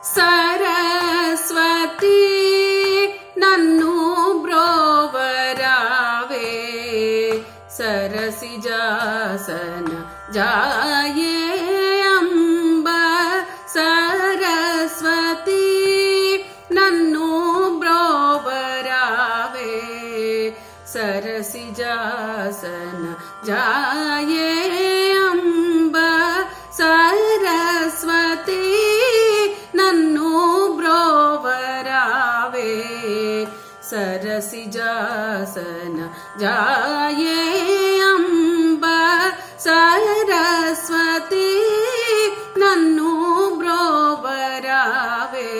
ಸರಸ್ವತಿ ನನ್ನು ಬ್ರೋವರಾವೆ ಸರಸಿಜಾಸನ ಜಾಯೇ ಅಂಬ ಸರಸ್ವತಿ ನನ್ನು ಬ್ರೋವರಾವೆ ಸರಸಿಜಾಸನ ಜಾಯೇ ಅಂಬ ಸರಸ್ವತಿ ನನ್ನು ಬ್ರೋವರಾವೆ ಸರಸಿಜಾಸನ ಜಾಯೇ ಅಂಬ ಸರಸ್ವತಿ ನನ್ನು ಬ್ರೋವರಾವೆ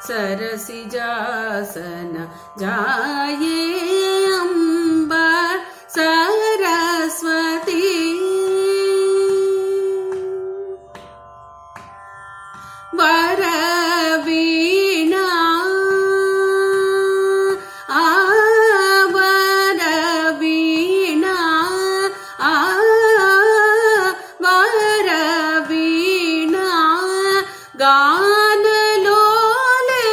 ಸರಸಿಜಾಸನ ಜಾಯೇ ಅಂಬ ಸರಸ್ವತಿ ವರವೀಣಾ ವರವೀಣಾ ವರವೀಣಾ ಗಾನಲೋಲೆ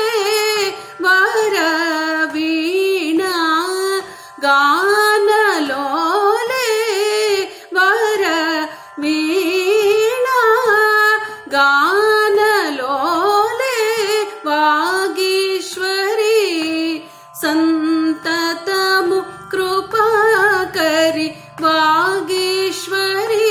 ವರವೀಣಾ ಗಾನಲೋಲೆ ವರವೀಣಾ ಗಾನಲೋಲೆ ವಾಗೀಶ್ವರಿ ಸಂತತಮು ಕೃಪಾಕರಿ ವಾಗೀಶ್ವರಿ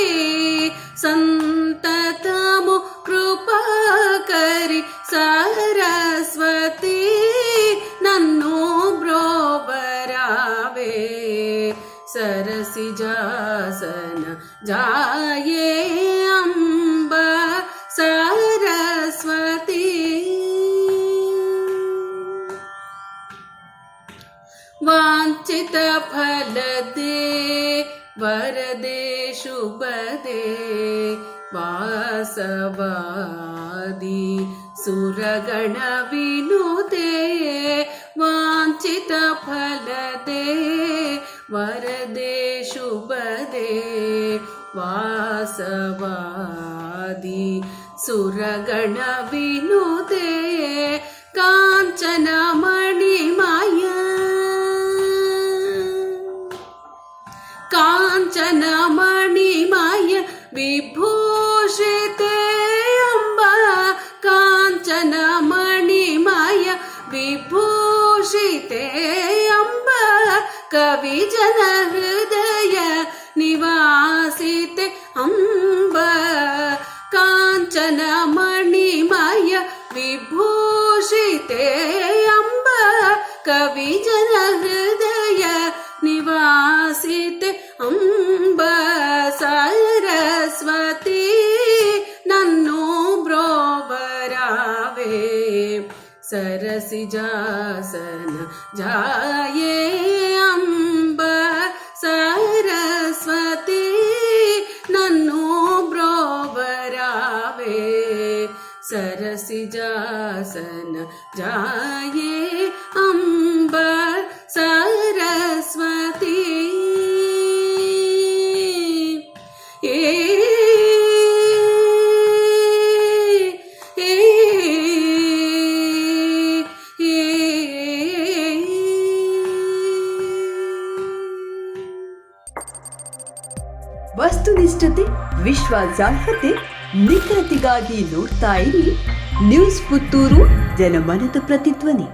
ಸಂತತಮು ಕೃಪಾಕರಿ ಸರಸ್ವತಿ ನನ್ನು ಬ್ರೋವರಾವೆ ಸರಸಿಜಾಸನ ಜಾಯೇ ಅಂಬ ಸರಸ್ವತಿ ವಾಂಛಿತ ಫಲದೆ ವರದೆ ಶುಭದೆ ವಾಸವಾದಿ ಸುರಗಣ ವಿನುತೆ ವಾಂಛಿತ ಫಲದೆ ವರದೆ ಶುಭದೆ ವಾಸವಾದಿ ಸುರಗಣ ವಿನುತೆ ಕಾಂಚನ ಮಣಿಮಾಯ ಕಾಂಚನ ಮಣಿಮಾಯ ವಿಭೂಷಿತೆ ಅಂಬ ಕಾಂಚನ ಮಣಿಮಾಯ ವಿಭೂಷಿತೆ ಅಂಬ ಕವಿ ಜನ ಹೃದಯ ನಿವಾಸಿತೆ ಅಂಬ ಕಾಂಚನ ಮಣಿಮಾಯ ವಿಭೂಷಿತೆ ಅಂಬ ಕವಿ ಜನ ಹೃದಯ ನಿವಾಸಿತೆ ಅಂಬ ಸರಸ್ವತಿ ನನ್ನು ಬ್ರೋವರಾವೆ ಸರಸಿಜಾಸನ ಜಾಯೇ ಅಂಬ ಸರಸ್ವತಿ ನನ್ನು ಬ್ರೋವರಾವೆ ಸರಸಿಜಾಸನ ಜಾಯೇ ಅಂಬ ಸರಸ್ವತಿ ವಸ್ತುನಿಷ್ಠತೆ, ವಿಶ್ವಾಸಾರ್ಹತೆ, ನಿಖರತೆಗಾಗಿ ನೋಡ್ತಾ ಇರಿ ನ್ಯೂಸ್ ಪುತ್ತೂರು, ಜನಮನದ ಪ್ರತಿಧ್ವನಿ.